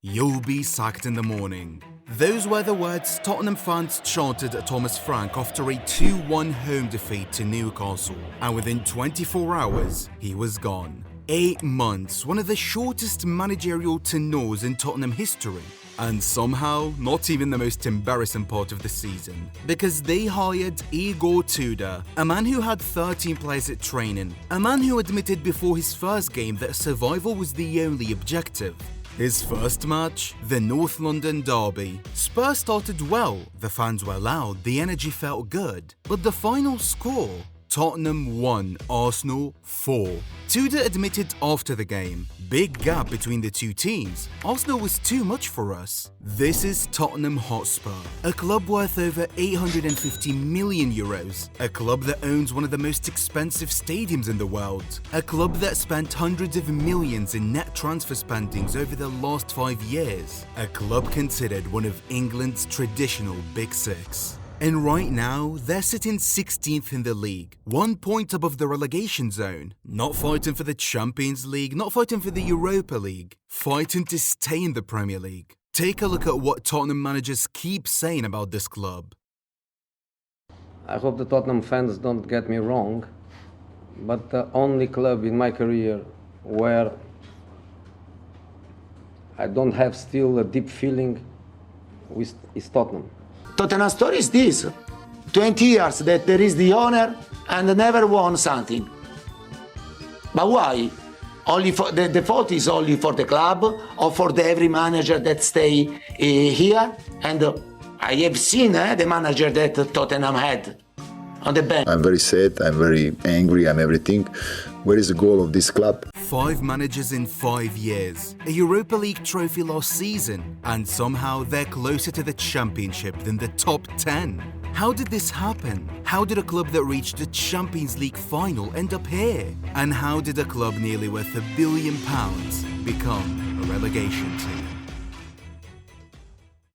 You'll be sacked in the morning. Those were the words Tottenham fans chanted at Thomas Frank after a 2-1 home defeat to Newcastle, and within 24 hours, he was gone. 8 months, one of the shortest managerial tenures in Tottenham history. And somehow, not even the most embarrassing part of the season, because they hired Igor Tudor, a man who had 13 players at training, a man who admitted before his first game that survival was the only objective. His first match, the North London derby. Spurs started well, the fans were loud, the energy felt good, but the final score? Tottenham 1, Arsenal 4. Tudor admitted after the game, big gap between the two teams. Arsenal was too much for us. This is Tottenham Hotspur, a club worth over 850 million euros, a club that owns one of the most expensive stadiums in the world, a club that spent hundreds of millions in net transfer spendings over the last 5 years, a club considered one of England's traditional Big Six. And right now, they're sitting 16th in the league, 1 point above the relegation zone, not fighting for the Champions League, not fighting for the Europa League, fighting to stay in the Premier League. Take a look at what Tottenham managers keep saying about this club. I hope the Tottenham fans don't get me wrong, but the only club in my career where I don't have still a deep feeling with is Tottenham. Tottenham story is this: 20 years that there is the owner and never won something. But why? Only for the fault is only for the club or for every manager that stay here? And I have seen the manager that Tottenham had on the bench. I'm very sad, I'm very angry, I'm everything. Where is the goal of this club? 5 managers in 5 years, a Europa League trophy last season, and somehow they're closer to the Championship than the top 10. How did this happen? How did a club that reached the Champions League final end up here? And how did a club nearly worth £1 billion become a relegation team?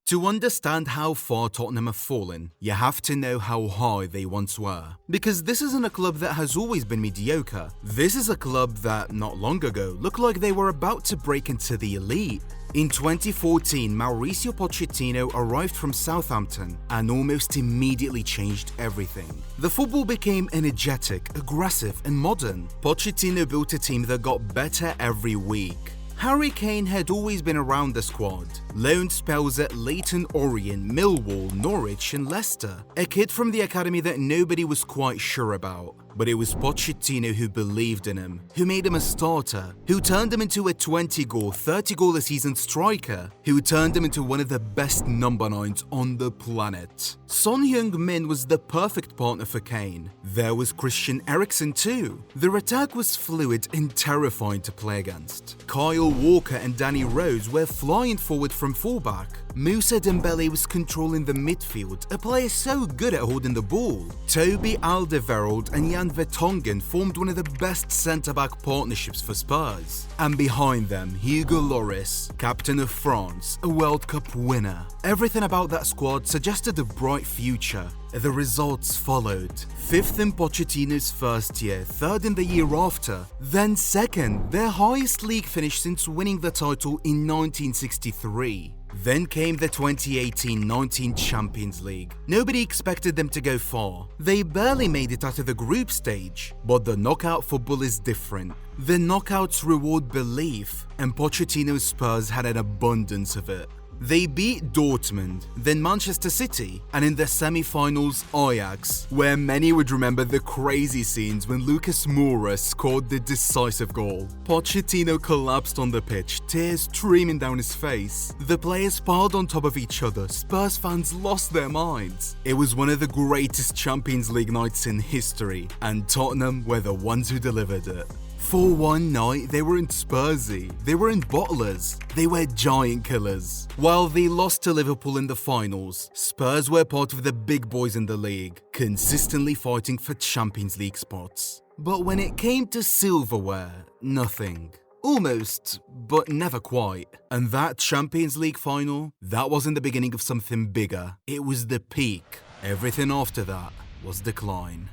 To understand how far Tottenham have fallen, you have to know how high they once were. Because this isn't a club that has always been mediocre. This is a club that, not long ago, looked like they were about to break into the elite. In 2014, Mauricio Pochettino arrived from Southampton and almost immediately changed everything. The football became energetic, aggressive, and modern. Pochettino built a team that got better every week. Harry Kane had always been around the squad. Loan spells at Leyton Orient, Millwall, Norwich and Leicester. A kid from the academy that nobody was quite sure about. But it was Pochettino who believed in him, who made him a starter, who turned him into a 20-goal, 30-goal-a-season striker, who turned him into one of the best number 9s on the planet. Son Heung-min was the perfect partner for Kane. There was Christian Eriksen too. Their attack was fluid and terrifying to play against. Kyle Walker and Danny Rose were flying forward from fullback. Moussa Dembele was controlling the midfield, a player so good at holding the ball. Toby Alderweireld and Jan Vertonghen formed one of the best centre-back partnerships for Spurs. And behind them, Hugo Lloris, captain of France, a World Cup winner. Everything about that squad suggested a bright future. The results followed. 5th in Pochettino's first year, 3rd in the year after, then 2nd, their highest league finish since winning the title in 1963. Then came the 2018-19 Champions League. Nobody expected them to go far. They barely made it out of the group stage. But the knockout football is different. The knockouts reward belief, and Pochettino's Spurs had an abundance of it. They beat Dortmund, then Manchester City, and in the semi-finals Ajax, where many would remember the crazy scenes when Lucas Moura scored the decisive goal. Pochettino collapsed on the pitch, tears streaming down his face. The players piled on top of each other, Spurs fans lost their minds. It was one of the greatest Champions League nights in history, and Tottenham were the ones who delivered it. For one night, they weren't Spursy, they weren't bottlers, they were giant killers. While they lost to Liverpool in the finals, Spurs were part of the big boys in the league, consistently fighting for Champions League spots. But when it came to silverware, nothing. Almost, but never quite. And that Champions League final, that wasn't the beginning of something bigger, it was the peak. Everything after that was decline.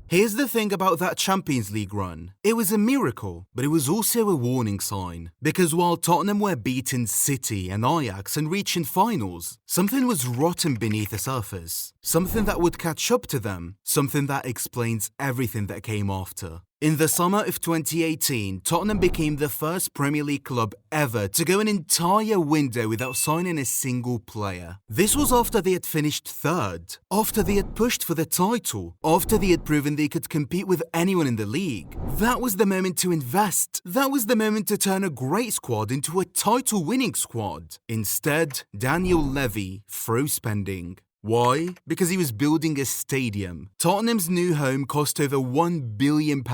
Here's the thing about that Champions League run. It was a miracle, but it was also a warning sign. Because while Tottenham were beating City and Ajax and reaching finals, something was rotten beneath the surface. Something that would catch up to them. Something that explains everything that came after. In the summer of 2018, Tottenham became the first Premier League club ever to go an entire window without signing a single player. This was after they had finished third, after they had pushed for the title, after they had proven they could compete with anyone in the league. That was the moment to invest. That was the moment to turn a great squad into a title-winning squad. Instead, Daniel Levy froze spending. Why? Because he was building a stadium. Tottenham's new home cost over £1 billion.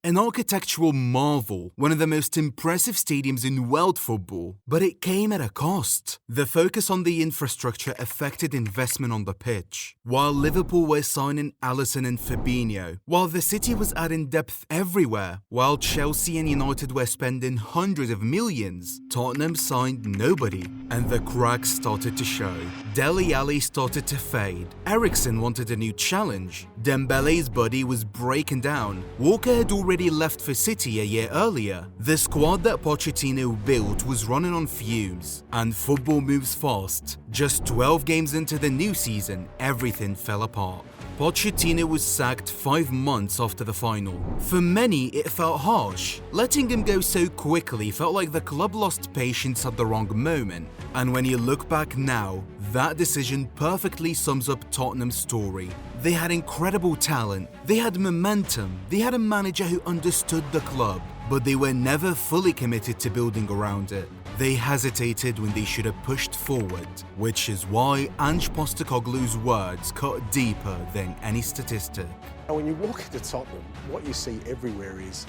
An architectural marvel, one of the most impressive stadiums in world football. But it came at a cost. The focus on the infrastructure affected investment on the pitch. While Liverpool were signing Alisson and Fabinho, while the City was adding depth everywhere, while Chelsea and United were spending hundreds of millions, Tottenham signed nobody. And the cracks started to show. Dele Alli started to fade. Eriksen wanted a new challenge. Dembele's body was breaking down. Walker had already left for City a year earlier. The squad that Pochettino built was running on fumes. And football moves fast. Just 12 games into the new season, everything fell apart. Pochettino was sacked 5 months after the final. For many, it felt harsh. Letting him go so quickly felt like the club lost patience at the wrong moment. And when you look back now, that decision perfectly sums up Tottenham's story. They had incredible talent, they had momentum, they had a manager who understood the club, but they were never fully committed to building around it. They hesitated when they should have pushed forward, which is why Ange Postecoglou's words cut deeper than any statistic. And when you walk into Tottenham, what you see everywhere is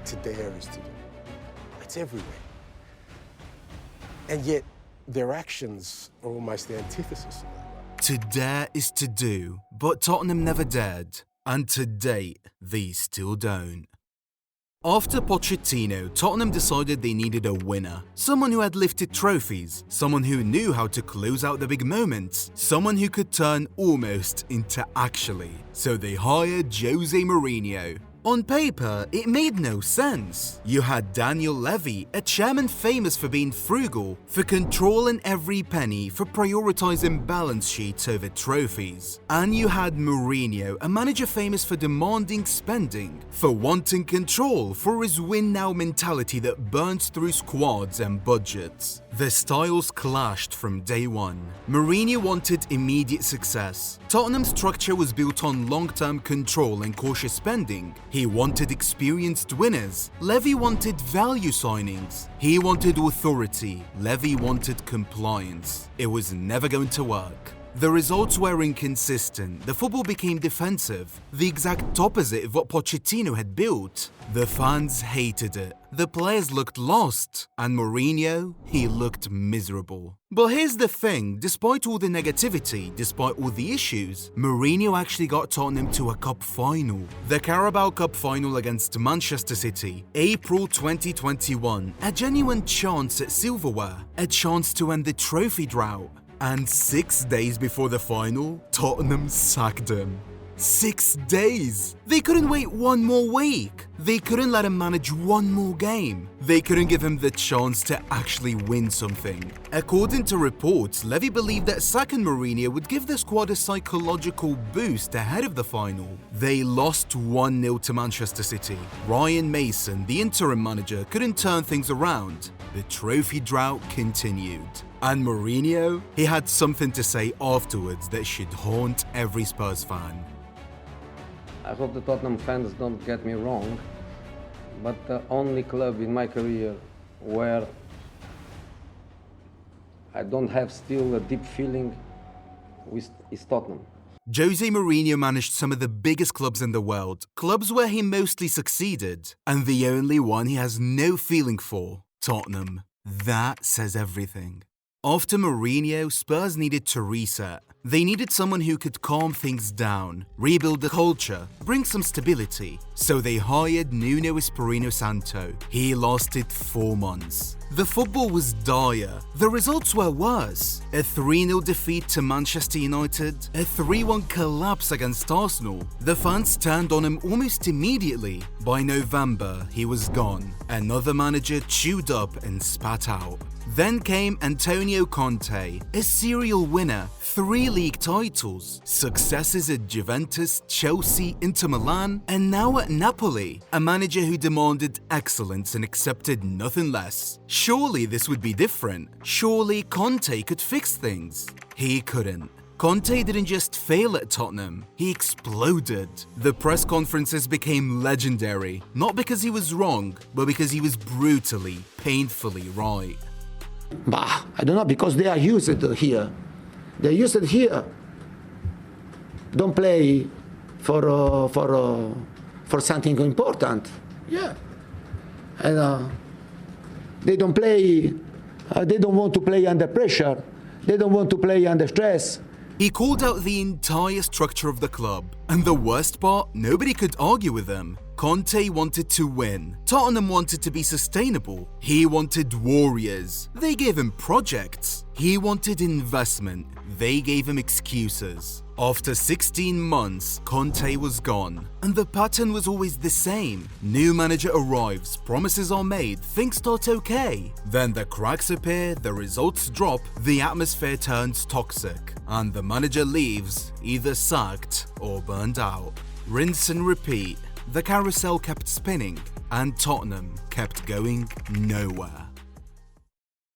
to dare is to do. It's everywhere. And yet, their actions are almost the antithesis of that. To dare is to do, but Tottenham never dared, and to date, they still don't. After Pochettino, Tottenham decided they needed a winner. Someone who had lifted trophies, someone who knew how to close out the big moments, someone who could turn almost into actually. So they hired Jose Mourinho. On paper, it made no sense. You had Daniel Levy, a chairman famous for being frugal, for controlling every penny, for prioritizing balance sheets over trophies. And you had Mourinho, a manager famous for demanding spending, for wanting control, for his win-now mentality that burns through squads and budgets. The styles clashed from day one. Mourinho wanted immediate success. Tottenham's structure was built on long-term control and cautious spending. He wanted experienced winners. Levy wanted value signings. He wanted authority. Levy wanted compliance. It was never going to work. The results were inconsistent, the football became defensive, the exact opposite of what Pochettino had built. The fans hated it, the players looked lost, and Mourinho, he looked miserable. But here's the thing, despite all the negativity, despite all the issues, Mourinho actually got Tottenham to a cup final. The Carabao Cup final against Manchester City, April 2021, a genuine chance at silverware, a chance to end the trophy drought. And 6 days before the final, Tottenham sacked him. 6 days! They couldn't wait one more week. They couldn't let him manage one more game. They couldn't give him the chance to actually win something. According to reports, Levy believed that sacking Mourinho would give the squad a psychological boost ahead of the final. They lost 1-0 to Manchester City. Ryan Mason, the interim manager, couldn't turn things around. The trophy drought continued. And Mourinho, he had something to say afterwards that should haunt every Spurs fan. I hope the Tottenham fans don't get me wrong, but the only club in my career where I don't have still a deep feeling with is Tottenham. Jose Mourinho managed some of the biggest clubs in the world, clubs where he mostly succeeded, and the only one he has no feeling for, Tottenham. That says everything. After Mourinho, Spurs needed to reset. They needed someone who could calm things down, rebuild the culture, bring some stability. So they hired Nuno Espirito Santo. He lasted 4 months. The football was dire. The results were worse. A 3-0 defeat to Manchester United, a 3-1 collapse against Arsenal. The fans turned on him almost immediately. By November, he was gone. Another manager chewed up and spat out. Then came Antonio Conte, a serial winner, 3 league titles, successes at Juventus, Chelsea, Inter Milan, and now at Napoli, a manager who demanded excellence and accepted nothing less. Surely this would be different. Surely Conte could fix things. He couldn't. Conte didn't just fail at Tottenham, he exploded. The press conferences became legendary, not because he was wrong, but because he was brutally, painfully right. Bah, I don't know, because they are used here. They're used here. Don't play for something important. Yeah. And they don't play, they don't want to play under pressure. They don't want to play under stress. He called out the entire structure of the club, and the worst part, nobody could argue with him. Conte wanted to win. Tottenham wanted to be sustainable. He wanted warriors. They gave him projects. He wanted investment. They gave him excuses. After 16 months, Conte was gone, and the pattern was always the same. New manager arrives, promises are made, things start okay. Then the cracks appear, the results drop, the atmosphere turns toxic, and the manager leaves, either sacked or burned out. Rinse and repeat. The carousel kept spinning, and Tottenham kept going nowhere.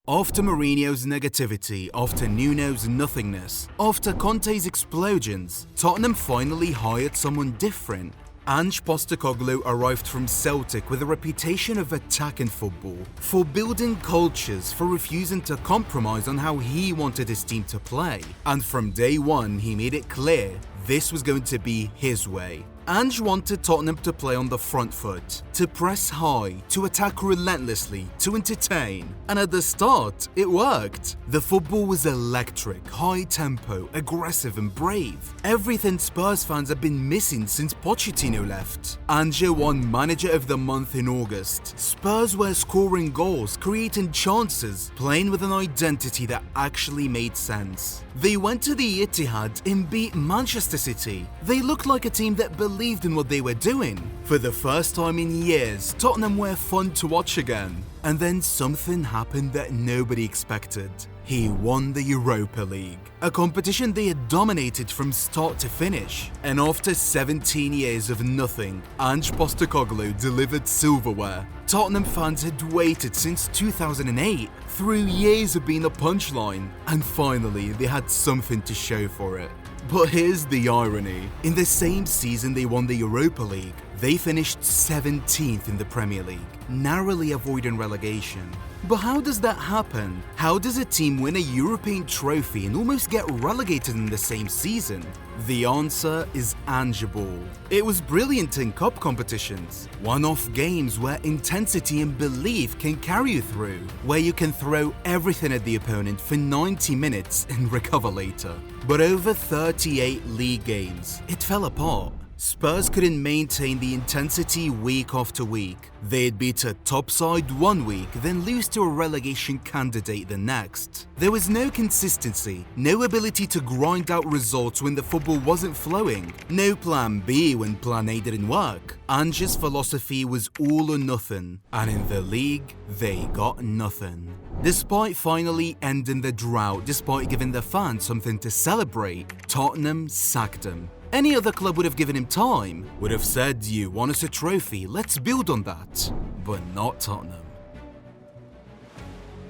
After Mourinho's negativity, after Nuno's nothingness, after Conte's explosions, Tottenham finally hired someone different. Ange Postecoglou arrived from Celtic with a reputation of attacking football, for building cultures, for refusing to compromise on how he wanted his team to play. And from day one, he made it clear this was going to be his way. Ange wanted Tottenham to play on the front foot, to press high, to attack relentlessly, to entertain. And at the start, it worked. The football was electric, high-tempo, aggressive and brave. Everything Spurs fans have been missing since Pochettino left. Ange won Manager of the Month in August. Spurs were scoring goals, creating chances, playing with an identity that actually made sense. They went to the Etihad and beat Manchester City. They looked like a team that believed in what they were doing. For the first time in years, Tottenham were fun to watch again. And then something happened that nobody expected. He won the Europa League, a competition they had dominated from start to finish. And after 17 years of nothing, Ange Postecoglou delivered silverware. Tottenham fans had waited since 2008, through years of being a punchline, and finally they had something to show for it. But here's the irony. In the same season they won the Europa League, they finished 17th in the Premier League, narrowly avoiding relegation. But how does that happen? How does a team win a European trophy and almost get relegated in the same season? The answer is Ange Ball. It was brilliant in cup competitions, one-off games where intensity and belief can carry you through, where you can throw everything at the opponent for 90 minutes and recover later. But over 38 league games, it fell apart. Spurs couldn't maintain the intensity week after week. They'd beat a top side one week, then lose to a relegation candidate the next. There was no consistency, no ability to grind out results when the football wasn't flowing, no plan B when plan A didn't work. Ange's philosophy was all or nothing, and in the league, they got nothing. Despite finally ending the drought, despite giving the fans something to celebrate, Tottenham sacked him. Any other club would have given him time, would have said, "You won us a trophy, let's build on that." But not Tottenham.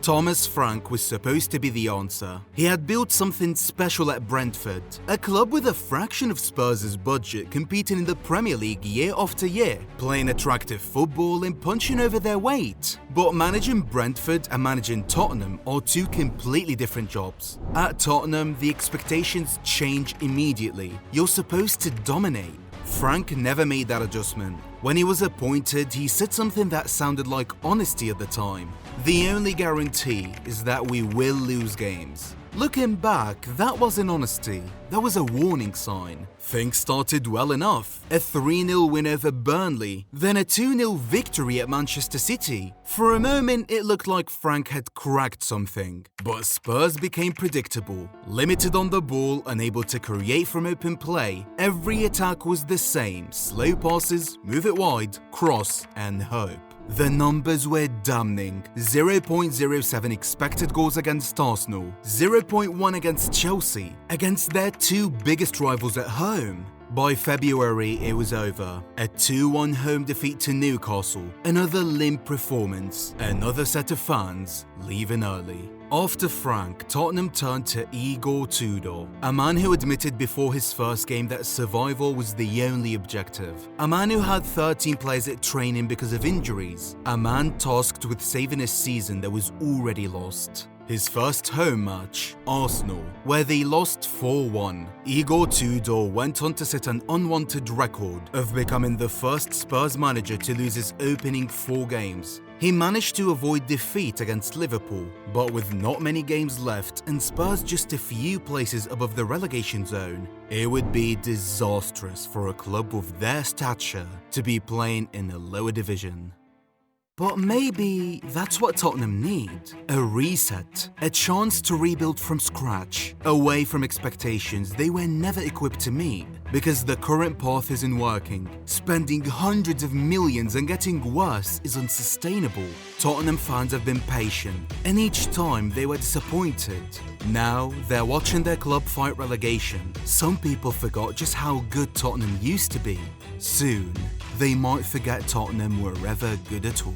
Thomas Frank was supposed to be the answer. He had built something special at Brentford, a club with a fraction of Spurs' budget competing in the Premier League year after year, playing attractive football and punching over their weight. But managing Brentford and managing Tottenham are two completely different jobs. At Tottenham, the expectations change immediately. You're supposed to dominate. Frank never made that adjustment. When he was appointed, he said something that sounded like honesty at the time. The only guarantee is that we will lose games. Looking back, that wasn't honesty, that was a warning sign. Things started well enough. A 3-0 win over Burnley, then a 2-0 victory at Manchester City. For a moment, it looked like Frank had cracked something. But Spurs became predictable. Limited on the ball, unable to create from open play. Every attack was the same. Slow passes, move it wide, cross, and hope. The numbers were damning. 0.07 expected goals against Arsenal, 0.1 against Chelsea, against their two biggest rivals at home. By February, it was over. A 2-1 home defeat to Newcastle, another limp performance, another set of fans leaving early. After Frank, Tottenham turned to Igor Tudor, a man who admitted before his first game that survival was the only objective. A man who had 13 players at training because of injuries. A man tasked with saving a season that was already lost. His first home match, Arsenal, where they lost 4-1. Igor Tudor went on to set an unwanted record of becoming the first Spurs manager to lose his opening 4 games. He managed to avoid defeat against Liverpool, but with not many games left and Spurs just a few places above the relegation zone, it would be disastrous for a club of their stature to be playing in a lower division. But maybe that's what Tottenham need. A reset, a chance to rebuild from scratch, away from expectations they were never equipped to meet. Because the current path isn't working. Spending hundreds of millions and getting worse is unsustainable. Tottenham fans have been patient, and each time they were disappointed. Now they're watching their club fight relegation. Some people forgot just how good Tottenham used to be. Soon, they might forget Tottenham were ever good at all.